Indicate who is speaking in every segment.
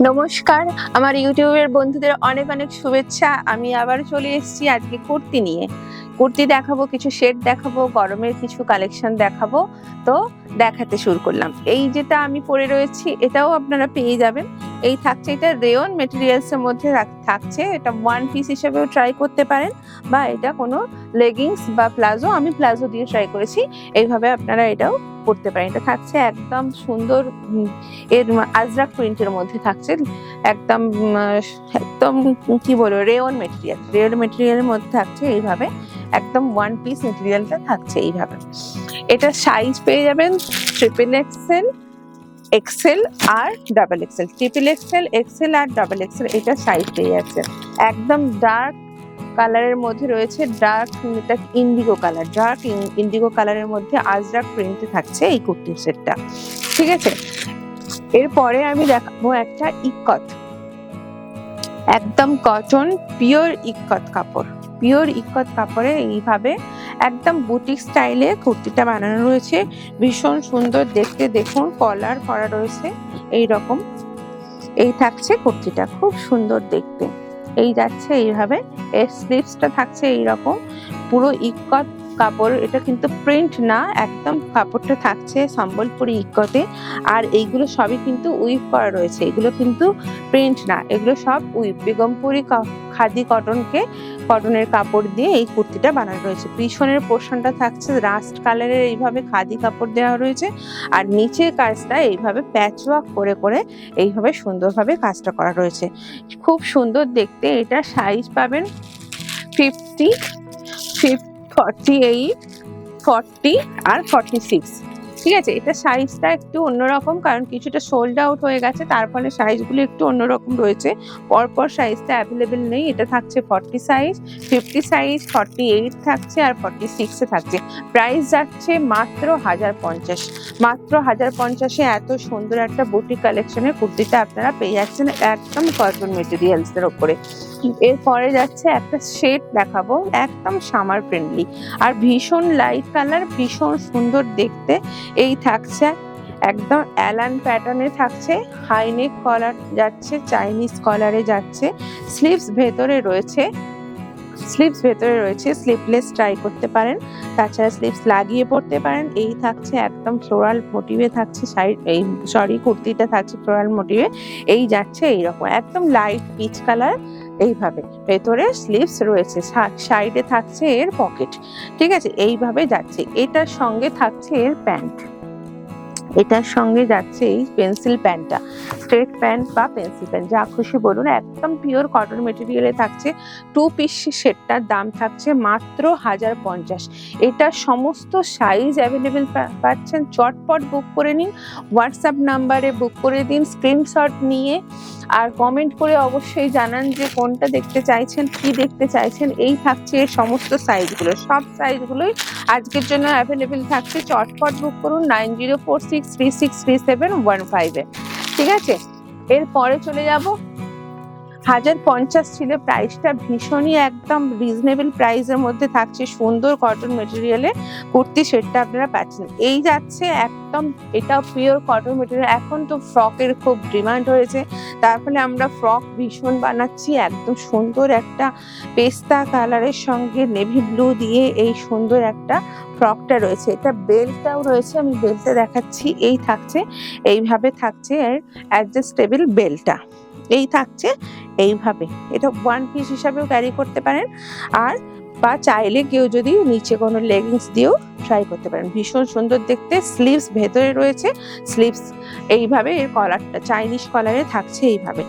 Speaker 1: নমস্কার, আমার ইউটিউবের বন্ধুদের অনেক অনেক শুভেচ্ছা। আমি আবার চলে এসেছি আজকে কুর্তি নিয়ে। কুর্তি দেখাবো, কিছু শেড দেখাবো, গরমের কিছু কালেকশন দেখাবো। তো দেখাতে শুরু করলাম। এই যেটা আমি পরে রয়েছি এটাও আপনারা পেয়ে যাবেন। এই থাকছে, এটা রেয়ন মেটেরিয়ালস এর মধ্যে থাকছে। এটা ওয়ান পিস হিসেবেও ট্রাই করতে পারেন, বা এটা কোনো লেগিংস বা প্লাজো, আমি প্লাজো দিয়ে ট্রাই করেছি। এইভাবে আপনারা এটাও পড়তে পারেন। এটা থাকছে একদম সুন্দর এর আজরাক প্রিন্টের মধ্যে থাকছে। একদম একদম কি বলবো, রেয়ন মেটেরিয়ালের মধ্যে থাকছে এইভাবে। একদম ওয়ান পিস মেটেরিয়ালটা থাকছে এইভাবে। এটা সাইজ পেয়ে যাবেন ট্রিপল এক্সেল, এক্সেল আর double XL. Triple XL, XL আর ডাবল এক্সেল এটা সাইজ পেয়ে যাচ্ছে। একদম ডার্ক কালারের মধ্যে রয়েছে, dark indigo colour, dark indigo কালারের মধ্যে আজরাক প্রিন্টে থাকছে এই কুর্তির সেটটা। ঠিক আছে, এরপরে আমি দেখাবো একটা ইক্কত, একদম কটন পিওর ইক্কত কাপড়। পিওর ইক্কত কাপড়ে এইভাবে একদম বুটিক স্টাইলে কুর্তিটা বানানো রয়েছে। ভীষণ সুন্দর দেখতে, দেখুন কলার করা রয়েছে এই রকম। এই থাকছে কুর্তিটা, খুব সুন্দর দেখতে। এই যাচ্ছে এইভাবে, এর স্লিভসটা থাকছে এইরকম, পুরো ইক্কত কাপড়। এটা কিন্তু প্রিন্ট না, একদম কাপড়টা থাকছে সম্বলপুরি ইক্কতে। আর এইগুলো সবই কিন্তু উইভ করা রয়েছে, এগুলো কিন্তু প্রিন্ট না, এগুলো সব উইভ। বেগমপুরি খাদি কটনের কাপড় দিয়ে এই কুর্তিটা বানানো রয়েছে। পিছনের পোর্শনটা থাকছে রাস্ট কালারের এইভাবে খাদি কাপড় দেওয়া রয়েছে, আর নিচের কাজটা এইভাবে প্যাচওয়ার্ক করে করে এইভাবে সুন্দরভাবে কাজটা করা রয়েছে। খুব সুন্দর দেখতে। এটা সাইজ পাবেন 50, 48, 40 আর 46। ঠিক আছে, এটা সাইজটা একটু অন্যরকম, কারণ কিছুটা সোল্ড আউট হয়ে গেছে, তার ফলে সাইজগুলো একটু অন্যরকম রয়েছে। পরপর সাইজটা অ্যাভেলেবেল নেই। এটা থাকছে 40 সাইজ, 50 সাইজ, 48 থাকছে আর 46 থাকছে। প্রাইস যাচ্ছে মাত্র 1050। মাত্র 1050-এ এত সুন্দর একটা বুটিক কালেকশনের কুর্তিটা আপনারা পেয়ে যাচ্ছেন একদম কটন মেটেরিয়ালসের ওপরে। এরপরে যাচ্ছে একটা শেড দেখাবো, একদম সামার ফ্রেন্ডলি আর ভীষণ লাইট কালার, ভীষণ সুন্দর দেখতে। এই থাকছে একদম অ্যালান প্যাটার্নে থাকছে, হাইনেক কলার যাচ্ছে, চাইনিজ কলারে যাচ্ছে। স্লিভস ভেতরে রয়েছে, স্লিভলেস ট্রাই করতে পারেন, তাছাড়া স্লিভস লাগিয়ে পড়তে পারেন। এই থাকছে একদম ফ্লোরাল মোটিভে থাকছে কুর্তিটা থাকছে ফ্লোরাল মোটিভে। এই যাচ্ছে এইরকম একদম লাইট পিচ কালার। এইভাবে ভেতরে স্লিভস রয়েছে, সাইডে থাকছে এর পকেট। ঠিক আছে, এইভাবে যাচ্ছে। এটার সঙ্গে থাকছে এর প্যান্ট, এটার সঙ্গে যাচ্ছে এই পেন্সিল প্যান্টটা, স্ট্রেট প্যান্ট বা পেন্সিল প্যান্ট যা খুশি বলুন। একদম পিওর কটন মেটেরিয়ালে থাকছে। 2 পিস সেটটার দাম থাকছে মাত্র 1050। এটা সমস্ত সাইজ অ্যাভেলেবেল পাচ্ছেন। চটপট বুক করে নিন, হোয়াটসঅ্যাপ নাম্বারে বুক করে দিন স্ক্রিনশট নিয়ে, আর কমেন্ট করে অবশ্যই জানান যে কোনটা দেখতে চাইছেন, কি দেখতে চাইছেন। এই থাকছে এর সমস্ত সাইজগুলো, সব সাইজগুলোই আজকের জন্য অ্যাভেলেবেল থাকছে। চটপট বুক করুন 9046363715-এ। ঠিক আছে, এরপরে চলে যাব 1050 ছিল প্রাইসটা, ভীষণই একদম রিজনেবল প্রাইসের মধ্যে থাকছে সুন্দর কটন মেটেরিয়ালে কুর্তি সেটটা আপনারা পাচ্ছেন। এই যাচ্ছে একদম, এটা পিওর কটন মেটেরিয়াল। এখন তো ফ্রকের খুব ডিমান্ড হয়েছে, তার ফলে আমরা ফ্রক ভীষণ বানাচ্ছি। একদম সুন্দর একটা পেস্তা কালারের সঙ্গে নেভি ব্লু দিয়ে এই সুন্দর একটা ফ্রকটা রয়েছে। এটা বেল্টটাও রয়েছে, আমি বেল্টটা দেখাচ্ছি। এই থাকছে, এইভাবে থাকছে এর অ্যাডজাস্টেবল বেল্টটা। এই থাকছে এইভাবে, এটা ওয়ান পিস হিসাবেও ক্যারি করতে পারেন, আর বা চাইলে কেউ যদি নিচে কোনো লেগিংস দিয়েও ট্রাই করতে পারেন। ভীষণ সুন্দর দেখতে। স্লিভস ভেতরে রয়েছে, স্লিভস এইভাবে, এর কলারটা চাইনিজ কলারে থাকছে এইভাবে।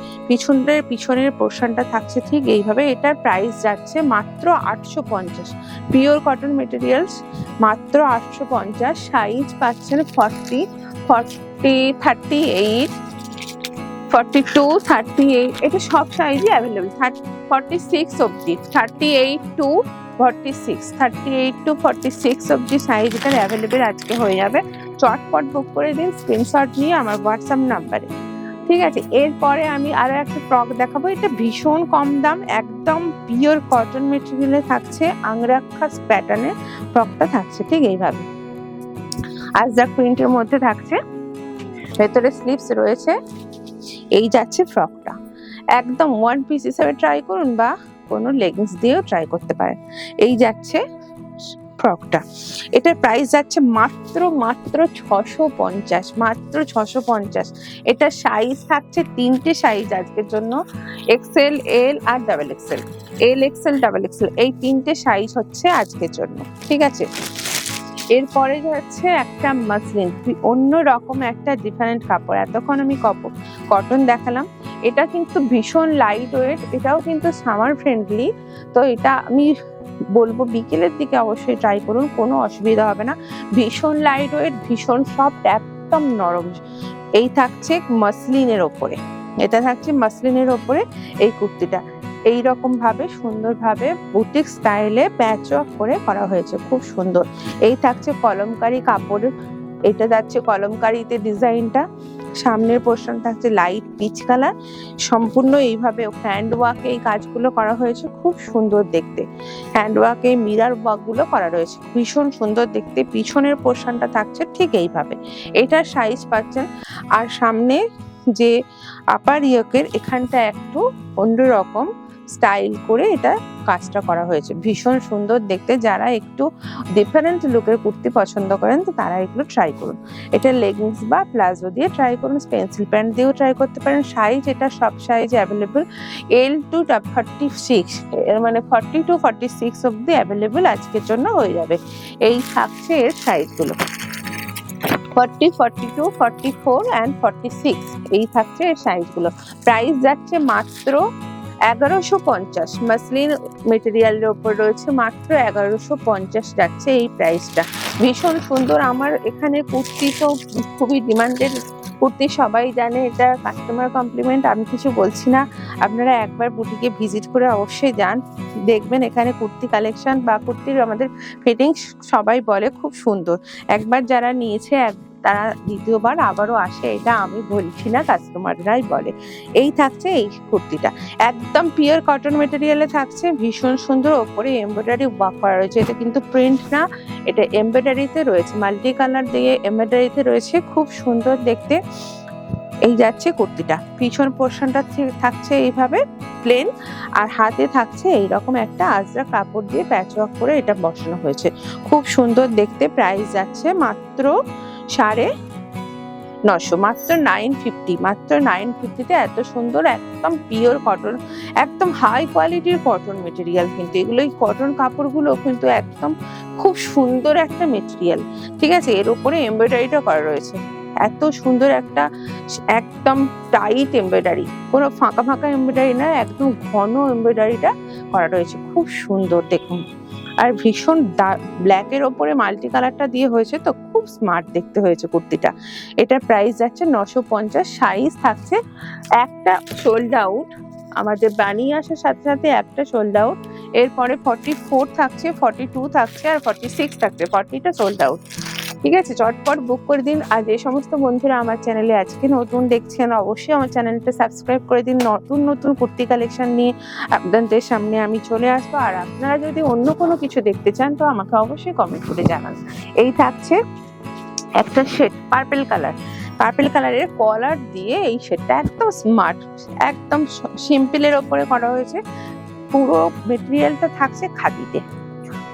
Speaker 1: পিছনের পোর্শনটা থাকছে ঠিক এইভাবে। এটার প্রাইস যাচ্ছে মাত্র 850। পিওর কটন মেটেরিয়ালস, মাত্র 850। সাইজ পাচ্ছেন 40, 38, 42, 38, এটা সব সাইজই অ্যাভেলেবেল। 46 অবধি, 38 to 46 অবধি সাইজ এটার অ্যাভেলেবেল আজকে হয়ে যাবে। চটপট বুক করে দিন স্ক্রিনশট নিয়ে আমার হোয়াটসঅ্যাপ নাম্বারে। ঠিক আছে, এরপরে আমি আরো একটা ফ্রক দেখাবো। এটা ভীষণ কম দাম, একদম পিওর কটন মেটেরিয়ালে থাকছে, আংরাক্ষাস প্যাটার্নের ফ্রকটা থাকছে ঠিক এইভাবে। আজরাক প্রিন্টের মধ্যে থাকছে, ভেতরে স্লিভস রয়েছে। এই যাচ্ছে ফ্রকটা, একদম ওয়ান পিস হিসেবে ট্রাই করুন বা কোনো লেগিংস দিয়েও ট্রাই করতে পারেন। এই যাচ্ছে ফ্রকটা, এটার প্রাইস যাচ্ছে মাত্র 650, মাত্র 650। এটা সাইজ থাকছে তিনটে সাইজ আজকের জন্য, এক্সেল, এল আর double XL. L XL double XL এই তিনটে সাইজ হচ্ছে আজকের জন্য, ঠিক আছে। এরপরে যাচ্ছে একটা মাসলিন, অন্য রকম একটা ডিফারেন্ট কাপড়। এতক্ষণ আমি কটন দেখালাম, এটা কিন্তু ভীষণ লাইট ওয়েট, এটাও কিন্তু সামার ফ্রেন্ডলি। তো এটা আমি বলবো বিকেলের দিকে অবশ্যই ট্রাই করুন, কোনো অসুবিধা হবে না। ভীষণ লাইট ওয়েট, ভীষণ সফট, একদম নরম। এই থাকছে মাসলিনের ওপরে, এটা থাকছে মাসলিনের ওপরে এই কুর্তিটা। এইরকম ভাবে সুন্দরভাবে বুটিক স্টাইলে প্যাচ ওয়ার্ক করে করা হয়েছে, খুব সুন্দর। এই থাকছে কলমকারি কাপড়ের, এটা যাচ্ছে কলমকারিতে ডিজাইনটা। সামনের পোর্শন থাকছে লাইট পিচ কালার, সম্পূর্ণ এইভাবে হ্যান্ড ওয়ার্কে এই কাজগুলো করা হয়েছে, খুব সুন্দর দেখতে। হ্যান্ড ওয়ার্কে মিরার ওয়ার্ক গুলো করা রয়েছে, ভীষণ সুন্দর দেখতে। পিছনের পোর্শনটা থাকছে ঠিক এইভাবে, এটার সাইজ পাচ্ছেন। আর সামনে যে আপার ইয়কের এখানটা একটু অন্যরকম স্টাইল করে এটা কাজটা করা হয়েছে, ভীষণ সুন্দর দেখতে। যারা একটু ডিফারেন্ট লুকের কুর্তি পছন্দ করেন তো তারা এগুলো ট্রাই করুন। এটা লেগিংস বা প্লাজো দিয়ে ট্রাই করুন, পেন্সিল প্যান্ট দিয়েও ট্রাই করতে পারেন। সাইজ এটা সব সাইজ অ্যাভেলেবল, এল টু 46, এর মানে 40 to 46 অব্দি অ্যাভেলেবল আজকের জন্য হয়ে যাবে। এই থাকছে এর সাইজগুলো, 40, 42, 44 and 46 এই থাকছে এর সাইজগুলো। প্রাইস যাচ্ছে মাত্র 1150, মাসলিন মেটেরিয়ালের উপর রয়েছে, মাত্র 1150 যাচ্ছে এই প্রাইসটা। ভীষণ সুন্দর। আমার এখানে কুর্তি তো খুবই ডিমান্ডেড কুর্তি, সবাই জানে, এটা কাস্টমার কমপ্লিমেন্ট, আমি কিছু বলছি না। আপনারা একবার বুটিকে ভিজিট করে অবশ্যই যান, দেখবেন এখানে কুর্তি কালেকশন বা কুর্তির আমাদের ফিটিংস সবাই বলে খুব সুন্দর। একবার যারা নিয়েছে তারা দ্বিতীয়বার আবারও আসে, এটা আমি বলছি না, কাস্টমাররাই বলে। এই থাকছে এই কুর্তিটা, একদম পিওর কটন মেটেরিয়ালে থাকছে, ভীষণ সুন্দর। ওপরে এমব্রয়ডারি ওয়ার্ক করা রয়েছে, এটা কিন্তু প্রিন্ট না, এটা এমব্রয়ডারিতে রয়েছে, মাল্টি কালার দিয়ে এমব্রয়ডারিতে রয়েছে, খুব সুন্দর দেখতে। এই যাচ্ছে কুর্তিটা, পিছন পোর্শনটা থাকছে এইভাবে প্লেন, আর হাতে থাকছে এইরকম একটা আজরা কাপড় দিয়ে প্যাচ ওয়ার্ক করে এটা বসানো হয়েছে, খুব সুন্দর দেখতে। প্রাইস যাচ্ছে মাত্র 950, মাত্র 950, মাত্র 950-তে এত সুন্দর একদম পিওর কটন, একদম হাই কোয়ালিটির কটন মেটেরিয়াল। কিন্তু এগুলো, এই কটন কাপড়গুলো কিন্তু একদম খুব সুন্দর একটা মেটেরিয়াল, ঠিক আছে। এর উপরে এমব্রয়ডারিটা করা রয়েছে, এত সুন্দর একটা একদম টাইট এমব্রয়ডারি, কোনো ফাঁকা ফাঁকা এমব্রয়ডারি না, একদম ঘন এমব্রয়ডারিটা করা রয়েছে, খুব সুন্দর দেখুন। আর ভীষণ ব্ল্যাকের ওপরে মাল্টি কালারটা দিয়ে হয়েছে, তো খুব স্মার্ট দেখতে হয়েছে কুর্তিটা। এটার প্রাইস যাচ্ছে 950, সাইজ থাকছে একটা সোল্ড আউট, আমাদের বানিয়ে আসার সাথে সাথে একটা সোল্ড আউট। এরপরে 44 থাকছে, 42 থাকছে আর 46 থাকছে, 40টা সোল্ড আউট, ঠিক আছে। চটপট বুক করে দিন। আর যে সমস্ত বন্ধুরা আমার চ্যানেলে আজকে নতুন দেখছেন, অবশ্যই আমার চ্যানেলটা সাবস্ক্রাইব করে দিন। নতুন নতুন কুর্তি কালেকশন নিয়ে আপনাদের সামনে আমি চলে আসবো। আর আপনারা যদি অন্য কোনো কিছু দেখতে চান তো আমাকে অবশ্যই কমেন্ট করে জানান। এই থাকছে একটা শেড পার্পল কালার, পার্পল কালারের কলার দিয়ে এই শেডটা একদম স্মার্ট, একদম সিম্পলের ওপরে করা হয়েছে। পুরো মেটেরিয়ালটা থাকছে খাদিতে,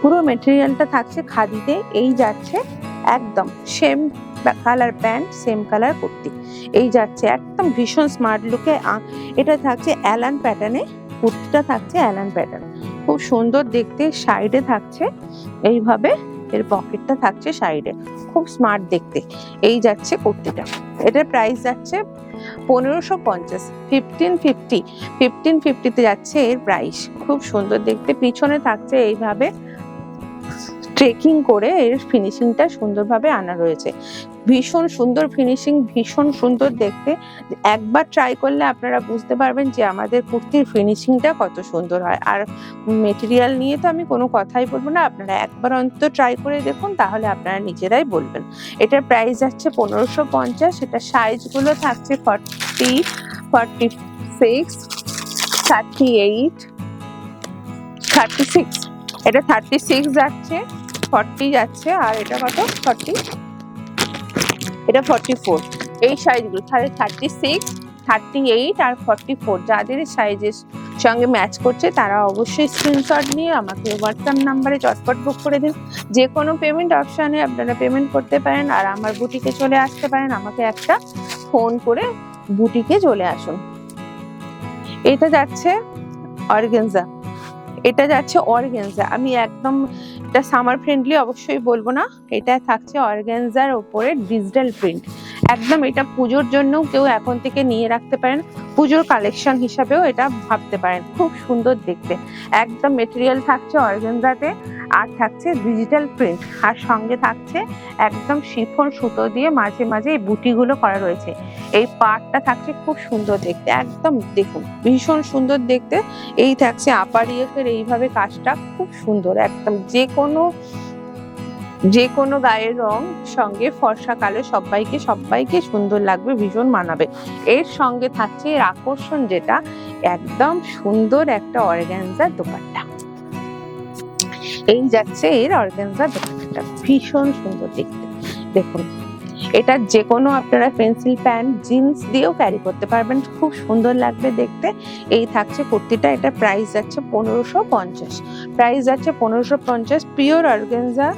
Speaker 1: পুরো মেটেরিয়ালটা থাকছে খাদিতে। এই যাচ্ছে একদম same colour pant, same colour kurti. এই যাচ্ছে একদম ভীষণ স্মার্ট লুকে। এটা থাকছে অ্যালান প্যাটার্নে, কুর্তিটা থাকছে অ্যালান প্যাটার্ন, খুব সুন্দর দেখতে। সাইডে থাকছে এইভাবে, এর পকেটটা থাকছে সাইডে, খুব স্মার্ট দেখতে। এই যাচ্ছে কুর্তিটা, এটার প্রাইস যাচ্ছে 1550, 1550তে যাচ্ছে এর প্রাইস, খুব সুন্দর দেখতে। পিছনে থাকছে এইভাবে ট্রেকিং করে এর ফিনিশিংটা সুন্দরভাবে আনা রয়েছে, ভীষণ সুন্দর ফিনিশিং, ভীষণ সুন্দর দেখতে। একবার ট্রাই করলে আপনারা বুঝতে পারবেন যে আমাদের কুর্তির ফিনিশিংটা কত সুন্দর হয়। আর মেটেরিয়াল নিয়ে তো আমি কোনো কথাই বলবো না, আপনারা একবার অন্তত ট্রাই করে দেখুন, তাহলে আপনারা নিজেরাই বলবেন। এটার প্রাইস যাচ্ছে 1550, এটা সাইজগুলো থাকছে 40, 46, 38, 36, এটা 36 যাচ্ছে, 40 যাচ্ছে, আর এটা কত 40, এটা 44। এই সাইজগুলো তাহলে 36, 38 আর 44 যাদের সাইজের সঙ্গে ম্যাচ করছে তারা অবশ্যই স্ক্রিনশট নিয়ে আমাকে হোয়াটসঅ্যাপ নাম্বারে চটপট বুক করে দিন। যে কোনো পেমেন্ট অপশানে আপনারা পেমেন্ট করতে পারেন, আর আমার বুটিকে চলে আসতে পারেন। আমাকে একটা ফোন করে বুটিকে চলে আসুন। এটা যাচ্ছে অর্গানজা, এটা যাচ্ছে অর্গানজা। আমি একদম এটা সামার ফ্রেন্ডলি অবশ্যই বলবো না, এটা থাকছে অর্গানজার ওপরে ডিজিটাল প্রিন্ট। একদম এটা পুজোর জন্য কেউ এখন থেকে নিয়ে রাখতে পারেন, পুজোর কালেকশন হিসাবেও এটা ভাবতে পারেন। খুব সুন্দর দেখতে, একদম মেটেরিয়াল থাকছে অর্গানজাতে, আর থাকছে ডিজিটাল প্রিন্ট, আর সঙ্গে থাকছে একদম শিফন সুতো দিয়ে মাঝে মাঝে এই বুটিগুলো করা রয়েছে। এই পার্টটা থাকছে খুব সুন্দর দেখতে, একদম দেখুন ভীষণ সুন্দর দেখতে। এই থাকছে আপার ইয়ের এইভাবে কাজটা খুব সুন্দর, একদম যে কোনো গায়ের রং সঙ্গে ফর্সা কালো সবাইকে সুন্দর লাগবে, ভীষণ মানাবে। এর সঙ্গে থাকছে এর আকর্ষণ যেটা, একদম সুন্দর একটা অর্গানজা দোপাট্টা। এই যাচ্ছে এর অর্গানজা দোপাট্টাটা, ভীষণ সুন্দর দেখতে। দেখুন এটা যে কোনো আপনারা পেন্সিল প্যান্ট জিন্স দিয়েও ক্যারি করতে পারবেন, খুব সুন্দর লাগবে দেখতে। এই থাকছে কুর্তিটা, এটা প্রাইস যাচ্ছে 1550, প্রাইস যাচ্ছে 1550। পিওর অর্গানজা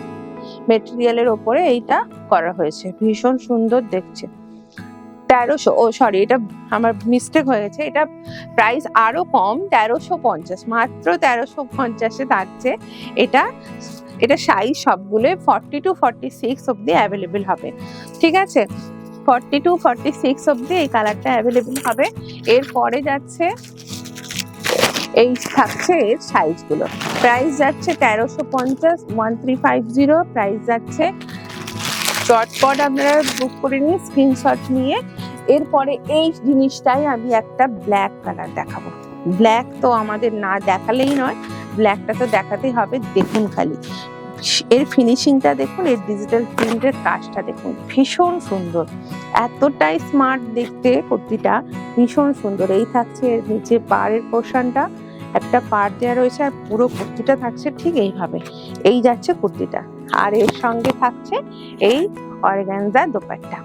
Speaker 1: মেটেরিয়ালের ওপরে এইটা করা হয়েছে, ভীষণ সুন্দর দেখছে। 1300, ও সরি এটা আমার মিস্টেক হয়ে গেছে, এটা প্রাইস আরো কম, 1350, মাত্র 1350-এ থাকছে এটা। এটা সাইজ সবগুলো 40 to 46 অব্দি অ্যাভেলেবেল হবে, ঠিক আছে? 40 to 46 অব্দি এই কালারটা অ্যাভেলেবেল হবে। এরপরে যাচ্ছে এই থাকছে এর সাইজগুলো, প্রাইস যাচ্ছে 1350, 1350 প্রাইস যাচ্ছে। চটপট আপনারা বুক করে নিয়ে স্ক্রিনশট নিয়ে। এরপরে এই জিনিসটাই আমি একটা ব্ল্যাক কালার দেখাবো। ব্ল্যাক তো আমাদের না দেখালেই নয়, ব্ল্যাকটা তো দেখাতেই হবে। দেখুন খালি এর ফিনিশিংটা দেখুন, এর ডিজিটাল প্রিন্টের কাজটা দেখুন, ভীষণ সুন্দর, এতটাই স্মার্ট দেখতে কুর্তিটা, ভীষণ সুন্দর। এই থাকছে এর নিচে পাড়ের পোর্শনটা, একটা পাড় দেওয়া রয়েছে, আর পুরো কুর্তিটা থাকছে ঠিক এইভাবে। এই যাচ্ছে কুর্তিটা, আর এর সঙ্গে থাকছে এই অর্গানজা দোপাট্টা,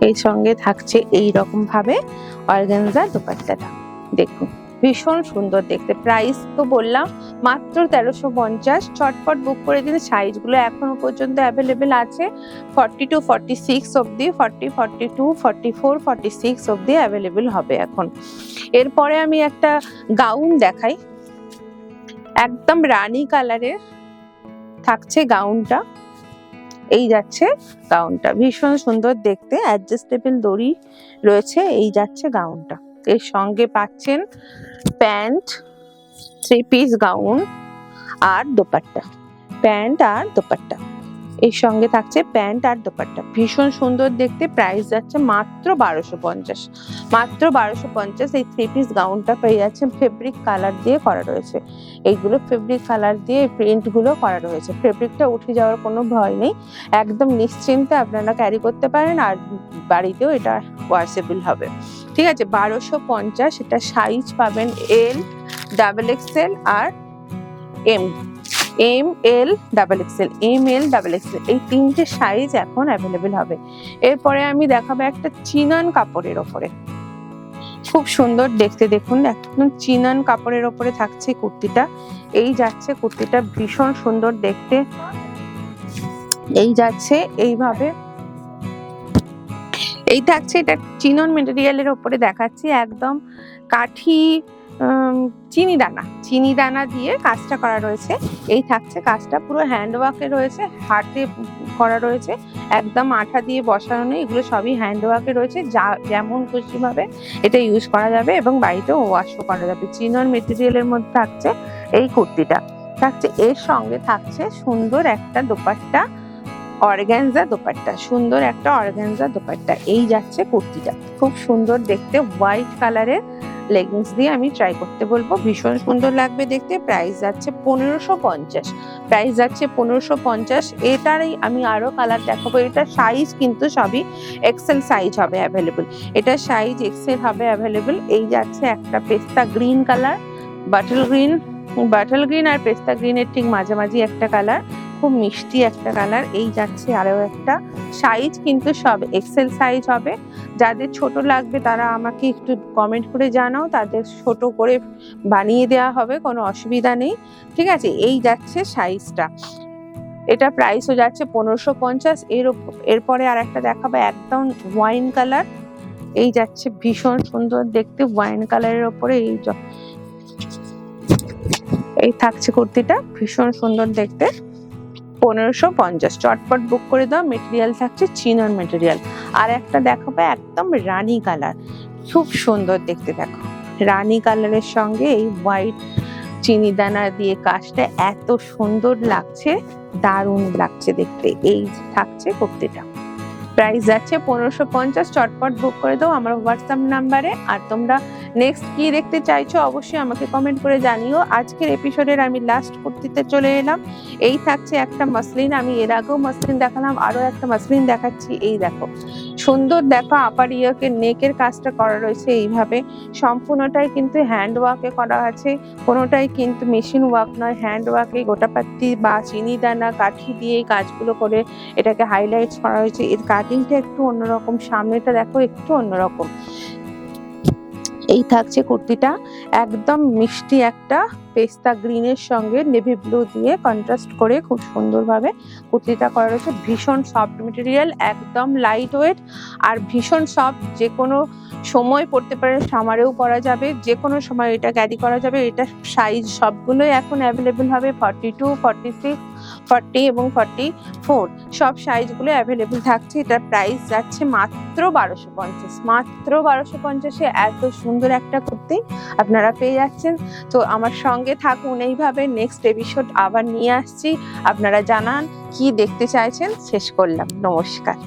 Speaker 1: এই সঙ্গে থাকছে এই রকম ভাবে অর্গানজা দোপাট্টাটা। দেখুন ভীষণ সুন্দর দেখতে। প্রাইস তো বললাম মাত্র 1350, চটপট বুক করে দিন। সাইজগুলো এখনো পর্যন্ত অ্যাভেলেবেল আছে 40 to 46 অব্দি, 40, 42, 44, 46 অব্দি অ্যাভেলেবেল হবে এখন। এরপরে আমি একটা গাউন দেখাই, একদম রানী কালারের থাকছে গাউনটা। এই যাচ্ছে গাউনটা, ভীষণ সুন্দর দেখতে, অ্যাডজাস্টেবল দড়ি রয়েছে। এই যাচ্ছে গাউনটা, এর সঙ্গে পাচ্ছেন প্যান্ট, 3 পিস গাউন আর দোপাট্টা, প্যান্ট আর দোপাট্টা। এর সঙ্গে থাকছে প্যান্ট আর দোপাট্টা, ভীষণ সুন্দর দেখতে। প্রাইস যাচ্ছে মাত্র 1250, মাত্র 1250। এই 3 পিস গাউনটা পেয়ে যাচ্ছেন, ফেব্রিক কালার দিয়ে করা রয়েছে। এইগুলো ফেব্রিক কালার দিয়ে প্রিন্ট গুলো করা রয়েছে, ফেব্রিকটা উঠে যাওয়ার কোনো ভয় নেই, একদম নিশ্চিন্তে আপনারা ক্যারি করতে পারেন, আর বাড়িতেও এটা ওয়াশেবল হবে, ঠিক আছে? 1250। এটা সাইজ পাবেন এল, ডাবল এক্সেল আর M, ML, double XL, ML, double XL, এই 3টে সাইজ এখন অ্যাভেলেবেল হবে। এরপরে আমি দেখাবো একটা চিনন কাপড়ের ওপরে, খুব সুন্দর দেখতে। দেখুন একদম চিনন কাপড়ের ওপরে থাকছে কুর্তিটা। এই যাচ্ছে কুর্তিটা, ভীষণ সুন্দর দেখতে। এই যাচ্ছে এইভাবে, এই থাকছে, এটা চিনন মেটেরিয়ালের ওপরে দেখাচ্ছি, একদম কাঠি চিনি দানা দিয়ে কাজটা করা রয়েছে। এই থাকছে কাজটা পুরো হ্যান্ড ওয়ার্কে রয়েছে, হাতে করা রয়েছে, একদম আঠা দিয়ে বসানো নেই, এগুলো সবই হ্যান্ড ওয়ার্কে রয়েছে। যেমন খুশি ভাবে এটা ইউজ করা যাবে এবং বাড়িতেও ওয়াশও করা যাবে। চিনন মেটেরিয়ালের মধ্যে থাকছে এই কুর্তিটা, থাকছে এর সঙ্গে থাকছে সুন্দর একটা দোপাট্টা, অর্গানজা দোপাট্টা, সুন্দর একটা অর্গানজা দোপাট্টা। এই যাচ্ছে কুর্তিটা, খুব সুন্দর দেখতে, হোয়াইট কালারের লেগিংস দিয়ে আমি ট্রাই করতে বলবো, ভীষণ সুন্দর লাগবে দেখতে। প্রাইস যাচ্ছে 1550, প্রাইস যাচ্ছে 1550। এটারই আমি আরো কালার দেখাবো। এটা সাইজ কিন্তু সবই এক্সেল সাইজ হবে অ্যাভেলেবল, এটা সাইজ এক্সেল হবে অ্যাভেলেবল। এই যাচ্ছে একটা পেস্তা গ্রিন কালার, বাটল গ্রিন আর পেস্তা গ্রিনের ঠিক মাঝামাঝি একটা কালার, খুব মিষ্টি একটা কালার। এই যাচ্ছে আরো একটা। সাইজ কিন্তু সব এক্সেল সাইজ হবে। যাদের ছোট লাগবে তারা আমাকে একটু কমেন্ট করে জানাও, তাদের ছোট করে বানিয়ে দেওয়া হবে, কোনো অসুবিধা নেই। ঠিক আছে, এই যাচ্ছে সাইজটা। এটা প্রাইসও যাচ্ছে 1550। এরপরে আর একটা দেখাবো একদম ওয়াইন কালার। এই যাচ্ছে ভীষণ সুন্দর দেখতে ওয়াইন কালারের ওপরে। এই থাকছে কুর্তিটা, ভীষণ সুন্দর দেখতে, 1550। চটপট বুক করে দাও। মেটেরিয়াল থাকছে চিনন মেটেরিয়াল। আর একটা দেখাবো একদম রানী কালার, খুব সুন্দর দেখতে। দেখো রানী কালারের সঙ্গে এই হোয়াইট চিনি দানা দিয়ে কাজটা এত সুন্দর লাগছে, দারুণ লাগছে দেখতে। এই থাকছে কুর্তিটা, প্রাইস যাচ্ছে 1550। চটপট বুক করে দাও আমার হোয়াটসঅ্যাপ নাম্বারে। আর তোমরা নেক্সট কি দেখতে চাইছো অবশ্যই আমাকে কমেন্ট করে জানিও। আজকের এপিসোডের আমি লাস্ট কুর্তিতে চলে এলাম। এই থাকছে একটা মাসলিন। আমি এর আগেও মাসলিন দেখালাম, আরো একটা মাসলিন দেখাচ্ছি। এই দেখো সুন্দর, দেখো আপার ইয়াকে নেকের কাজটা করা রয়েছে এইভাবে। সম্পূর্ণটাই কিন্তু হ্যান্ড ওয়ার্কে করা আছে, কোনোটাই কিন্তু মেশিন ওয়ার্ক নয়। হ্যান্ড ওয়ার্কে গোটাপাত্তি বা চিনি দানা কাঠি দিয়ে এই কাজগুলো করে এটাকে হাইলাইটস করা হয়েছে। এর কাটিংটা একটু অন্যরকম, সামনেটা দেখো একটু অন্যরকম। এই থাকছে কুর্তিটা, একদম মিষ্টি একটা পেস্তা গ্রিনের সঙ্গে নেভি ব্লু দিয়ে কন্ট্রাস্ট করে খুব সুন্দরভাবে কুর্তিটা করা রয়েছে। ভীষণ সফট মেটেরিয়াল, একদম লাইট ওয়েট আর ভীষণ সফট। যে কোনো সময় পরতে পারে, সামারেও পরা যাবে, যে কোনো সময় এটা ক্যারি করা যাবে। এটা সাইজ সবগুলোই এখন অ্যাভেলেবেল হবে, 42, 46, 40 এবং 44 সব সাইজগুলো অ্যাভেলেবেল থাকছে। এটার প্রাইস যাচ্ছে মাত্র 1250। মাত্র 1250-এ এত সুন্দর একটা কুর্তি আপনারা পেয়ে যাচ্ছেন। তো আমার সঙ্গে থাকুন এইভাবে। নেক্সট এপিসোড আবার নিয়ে আসছি। আপনারা জানান কি দেখতে চাইছেন। শেষ করলাম, নমস্কার।